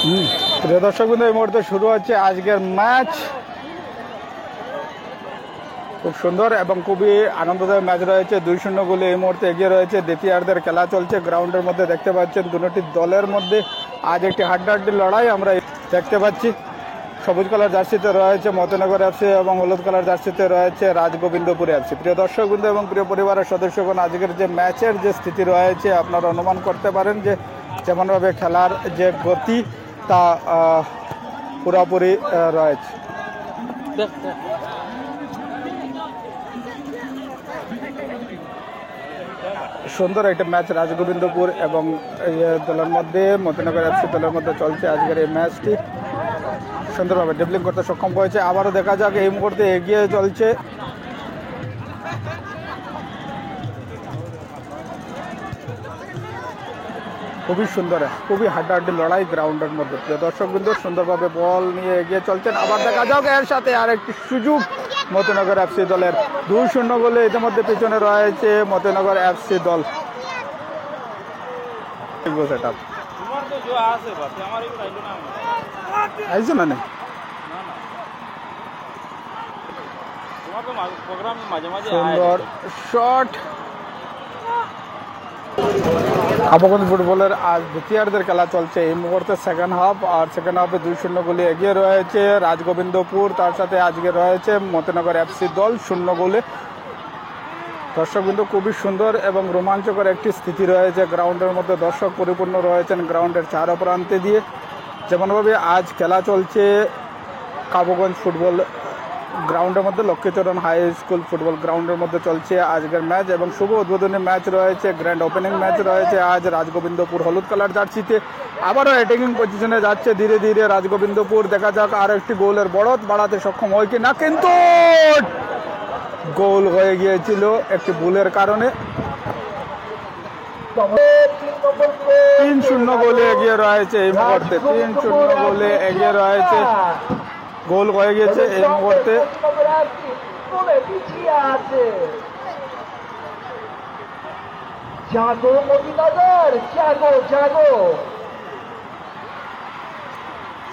প্রিয় দর্শক বন্ধু, এই মুহূর্তে শুরু হচ্ছে আজকের ম্যাচ। খুব সুন্দর এবং খুবই আনন্দদায়ক ম্যাচ রয়েছে। 2-0 গোলে এই মুহূর্তে এগিয়ে রয়েছে। দ্বিতীয়ার্ধের খেলা চলছে। গ্রাউন্ডের মধ্যে দেখতে পাচ্ছেন দুটি দলের মধ্যে আজ একটি হাড্ডাহাড্ডি লড়াই আমরা দেখতে পাচ্ছি। সবুজ কালার জার্সিতে রয়েছে মতিনগর এফসি এবং হলুদ কালার জার্সিতে রয়েছে রাজগোবিন্দপুর এফসি। প্রিয় দর্শক বন্ধু এবং প্রিয় পরিবারের সদস্যগণ, আজকের যে ম্যাচের যে স্থিতি রয়েছে আপনারা অনুমান করতে পারেন যে যেমনভাবে খেলার যে গতি তা পুরোপুরি রয়েছে। সুন্দর একটা ম্যাচ রাজগোবিন্দপুর এবং দলের মধ্যে মতিনগর এফসি দলের মধ্যে চলছে আজকের এই ম্যাচটি। সুন্দরভাবে ড্রিবলিং করতে সক্ষম হয়েছে। আবারও দেখা যাক, এই মুহূর্তে এগিয়ে চলছে খুবই সুন্দর, খুবই হাড্ডাহাড্ডি লড়াই গ্রাউন্ডের মধ্যে। দর্শক বিন্দু সুন্দরভাবে বল নিয়ে এগিয়ে চলছেন। আবার দেখা যাক, এর সাথে আরেকটি সুযোগ মতিনগর এফসি দলের। 2-0 গোলে ইতিমধ্যে পিছনে রয়েছে মতিনগর এফসি দল। সুন্দর শট। কাবগঞ্জ ফুটবলের আজ দ্বিতীয়ার্ধের খেলা চলছে এই মুহূর্তে সেকেন্ড হাফ, আর সেকেন্ড হাফে 2-0 গোলে এগিয়ে রয়েছে রাজগোবিন্দপুর। তার সাথে আজকে রয়েছে মতিনগর এফসি দল 0 গোলে। দর্শক বিন্দু খুবই সুন্দর এবং রোমাঞ্চকর একটি স্থিতি রয়েছে। গ্রাউন্ডের মধ্যে দর্শক পরিপূর্ণ রয়েছেন গ্রাউন্ডের চারো প্রান্তে দিয়ে। যেমনভাবে আজ খেলা চলছে কাবগঞ্জ ফুটবল গ্রাউন্ডের মধ্যে, লক্ষ্মীচরণ হাই স্কুল ফুটবল গ্রাউন্ডের মধ্যে চলছে আজকের ম্যাচ এবং শুভ উদ্বোধনী ম্যাচ রয়েছে। গ্র্যান্ড ওপেনিং ম্যাচ রয়েছে আজ রাজগোবিন্দপুর হলুদ কালার জার্সিতে। আবারও অ্যাটাকিং পজিশনে যাচ্ছে ধীরে ধীরে রাজগোবিন্দপুর। দেখা যাক আর একটি গোলের বড়ত বাড়াতে সক্ষম হয় কিনা, কিন্তু গোল হয়ে গিয়েছিল একটি ভুলের কারণে। 3-0 গোলে এগিয়ে রয়েছে এই মুহূর্তে। 3-0 গোলে এগিয়ে রয়েছে। গোল হয়ে গেছে এই মুহূর্তে।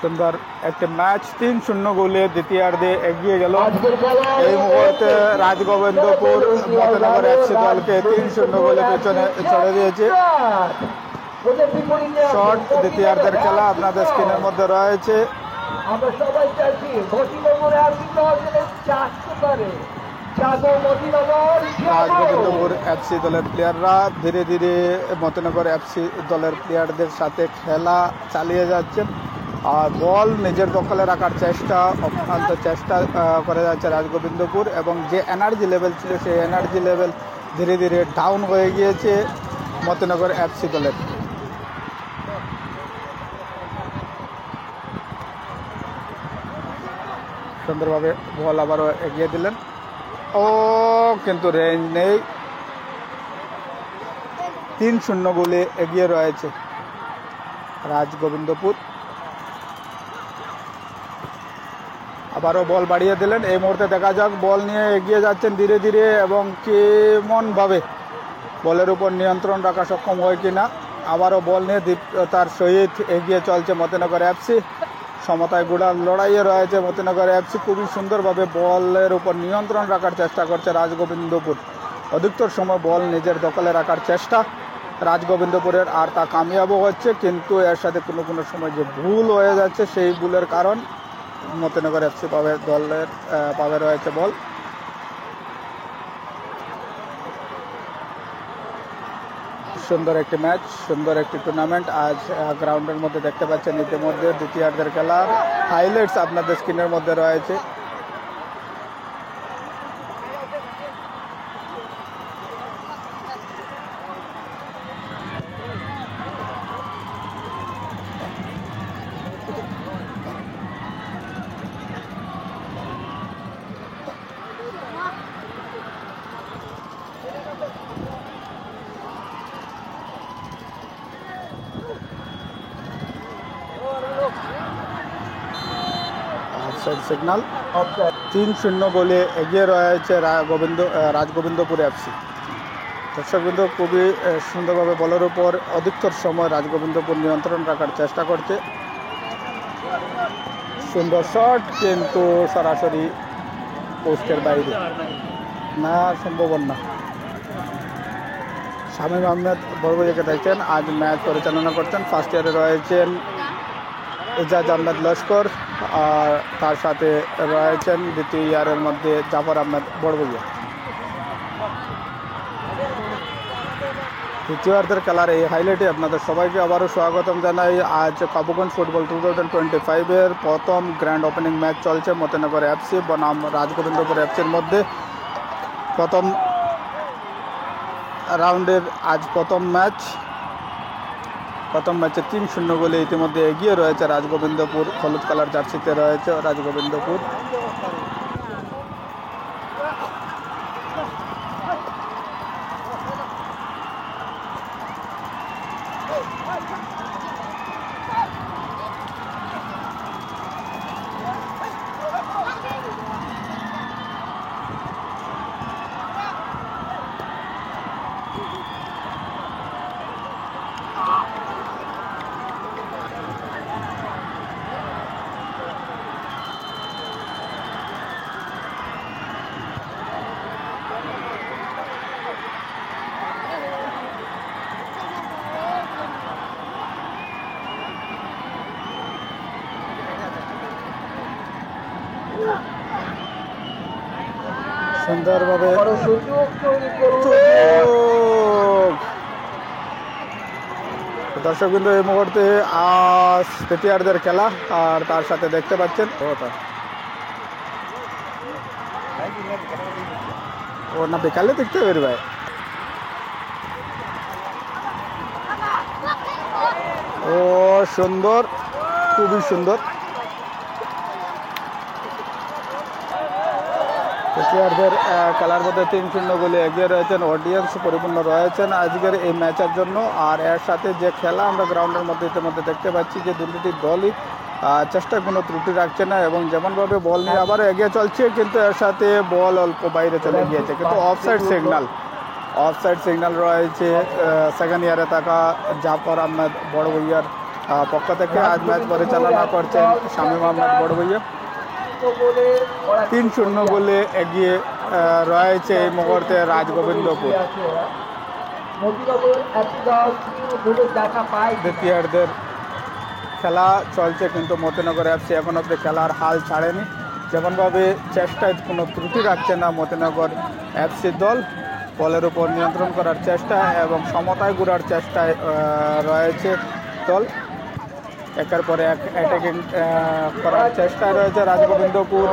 সুন্দর একটি ম্যাচ। 3-0 গোলে দ্বিতীয়ার্ধে এগিয়ে গেল এই মুহূর্তে রাজগোবিন্দপুর মতিনগর এফসি দলকে 3-0 গোলে পেছনে চড়ে দিয়েছে। শট দ্বিতীয়ার্ধের খেলা আপনাদের স্ক্রিনের মধ্যে রয়েছে। আমরা সবাই চাইছি মতিনগর এফসি দল চাইতে পারে। রাজগোবিন্দপুর এফসি দলের প্লেয়াররা ধীরে ধীরে মতিনগর এফসি দলের প্লেয়ারদের সাথে খেলা চালিয়ে যাচ্ছেন আর বল নিজের দখলে রাখার অক্লান্ত চেষ্টা করে যাচ্ছে রাজগোবিন্দপুর। এবং যে এনার্জি লেভেল ছিল সেই এনার্জি লেভেল ধীরে ধীরে ডাউন হয়ে গিয়েছে মতিনগর এফসি দলের। সুন্দরভাবে বল আবারও এগিয়ে দিলেন, কিন্তু রেঞ্জ নেই। 3-0 গোলে এগিয়ে রয়েছে রাজগোবিন্দপুর। আবারও বল বাড়িয়ে দিলেন। এই মুহূর্তে দেখা যাক, বল নিয়ে এগিয়ে যাচ্ছেন ধীরে ধীরে এবং কেমনভাবে বলের উপর নিয়ন্ত্রণ রাখা সক্ষম হয় কিনা। আবারও বল নিয়ে তার সহিত এগিয়ে চলছে মতিনগর এফসি। সমতায় গুড়ার লড়াইয়ে রয়েছে মতিনগর এফসি। খুবই সুন্দরভাবে বলের উপর নিয়ন্ত্রণ রাখার চেষ্টা করছে রাজগোবিন্দপুর। অধিকতর সময় বল নিজের দখলে রাখার চেষ্টা রাজগোবিন্দপুরের, আর তা কামিয়াবও হচ্ছে। কিন্তু এর সাথে কোনো কোনো সময় যে ভুল হয়ে যাচ্ছে, সেই ভুলের কারণ মতিনগর এফসি পাবে রয়েছে বল। সুন্দর একটি ম্যাচ, সুন্দর একটি টুর্নামেন্ট আজ গ্রাউন্ডের মধ্যে দেখতে পাচ্ছেন। ইতিমধ্যে দ্বিতীয়ার্ধের খেলার হাইলাইটস আপনাদের স্ক্রিনের মধ্যে রয়েছে। সিগন্যাল। 3-0 গোলে এগিয়ে রয়েছে রাজগোবিন্দপুর এফসি। দর্শকবৃন্দ খুবই সুন্দরভাবে বলের উপর অধিকতর সময় রাজগোবিন্দপুর নিয়ন্ত্রণ রাখার চেষ্টা করছে। সুন্দর শট, কিন্তু সরাসরি পোস্টের বাইরে, না সম্ভব না। শামীম আহমেদ বড়বইয়াকে দেখছেন, আজ ম্যাচ পরিচালনা করছেন। ফার্স্ট ইয়ারে রয়েছেন এজাজ আহমেদ লস্কর, আর তার সাথে রয়েছেন দ্বিতীয় ইয়ারের মধ্যে জাফর আহমেদ বড়বইয়া। দ্বিতীয়ার্ধের খেলার এই হাইলাইটে আপনাদের সবাইকে আবারও স্বাগতম জানাই। আজ কাবুগঞ্জ ফুটবল 2025-এর প্রথম গ্র্যান্ড ওপেনিং ম্যাচ চলছে মতিনগর এফসি বনাম রাজগোবিন্দপুর এফসির মধ্যে। প্রথম রাউন্ডের আজ প্রথম ম্যাচে 3-0 গোলে ইতিমধ্যে এগিয়ে রয়েছে রাজগোবিন্দপুর। হলুদ কালার জার্সিতে রয়েছে রাজগোবিন্দপুর। সুন্দরভাবে দর্শক কিন্তু এই মুহূর্তে তৃতীয়ার্ধের খেলা, আর তার সাথে দেখতে পাচ্ছেন ও না বিকালে দেখতে পারি ভাই। ও সুন্দর, খুবই সুন্দর। তৃতীয়ার্ধের খেলার মধ্যে 3-0 গোলে এগিয়ে রয়েছেন। অডিয়েন্স পরিপূর্ণ রয়েছেন আজকের এই ম্যাচের জন্য। আর এর সাথে যে খেলা আমরা গ্রাউন্ডের মধ্যে ইতিমধ্যে দেখতে পাচ্ছি যে দুটি দলই চেষ্টায় কোনো ত্রুটি রাখছে না, এবং যেমনভাবে বল নিয়ে আবার এগিয়ে চলছে, কিন্তু এর সাথে বল অল্প বাইরে চলে গিয়েছে। কিন্তু অফসাইড সিগন্যাল রয়েছে সেকেন্ড ইয়ারে থাকা জাফর আহমেদ বড়বইয়ার পক্ষ থেকে। আজ ম্যাচ পরিচালনা করছেন শামীম আহমেদ বড়বইয়া। 3-0 গোলে এগিয়ে রয়েছে এই মুহূর্তে রাজগোবিন্দপুর। দ্বিতীয়ার্ধের খেলা চলছে, কিন্তু মতিনগর এফসি এখন অব্দি খেলার হাল ছাড়েনি। যেমনভাবে চেষ্টায় কোনো ত্রুটি রাখছে না মতিনগর এফসি দল, বলের উপর নিয়ন্ত্রণ করার চেষ্টা এবং সমতায় ঘুরার চেষ্টায় রয়েছে দল। একের পরে এক অ্যাটাকিং করার চেষ্টায় রয়েছে রাজগোবিন্দপুর।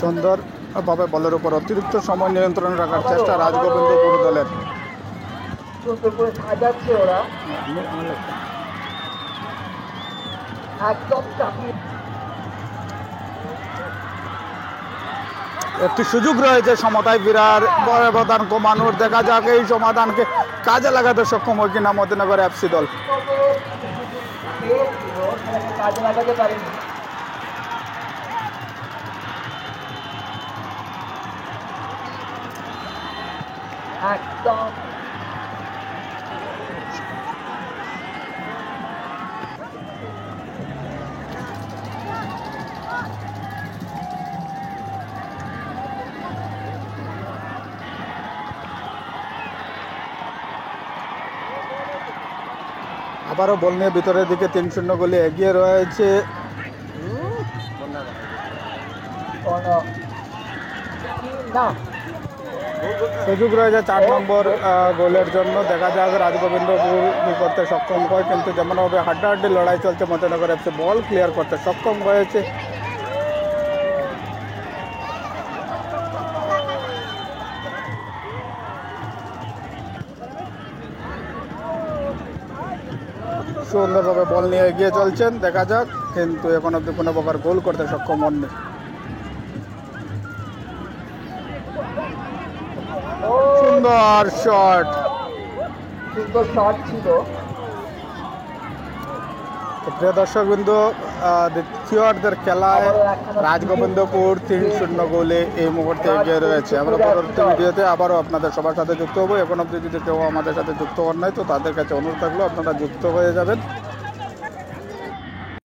সুন্দরভাবে বলের উপর অতিরিক্ত সময় নিয়ন্ত্রণ রাখার চেষ্টা রাজগোবিন্দপুর দলের। একটি সুযোগ রয়েছে সমতায় ফেরার, ব্যবধান কমানোর। দেখা যাক এই সমাধানকে কাজে লাগাতে সক্ষম হয় কিনা মতিনগর এফসি দল। কাজে লাগাতে পারেনি। একদম আবারও বল নিয়ে ভিতরের দিকে 3-0 গোলে এগিয়ে রয়েছে। সুযোগ রয়েছে 4 নম্বর গোলের জন্য। দেখা যাক রাজগোবিন্দপুর কি করতে সক্ষম হয়, কিন্তু যেমনভাবে হাড্ডাহাড্ডি লড়াই চলছে মতিনগর এফসি বল ক্লিয়ার করতে সক্ষম হয়েছে। সুন্দরভাবে বল নিয়ে এগিয়ে চলছেন, দেখা যাক, কিন্তু এখন অব্দি কোনো প্রকার গোল করতে সক্ষম হননি। সুন্দর শট ছিল। প্রিয় দর্শক বিন্দু, দ্বিতীয়ার্ধের খেলায় রাজগোবিন্দপুর 3-0 গোলে এই মুহূর্তে এগিয়ে রয়েছে। আমরা পরবর্তী ভিডিওতে আবারও আপনাদের সবার সাথে যুক্ত হবো। এখন অবধি যদি কেউ আমাদের সাথে যুক্ত হন নাই, তো তাদের কাছে অনুরোধ থাকলো আপনারা যুক্ত হয়ে যাবেন।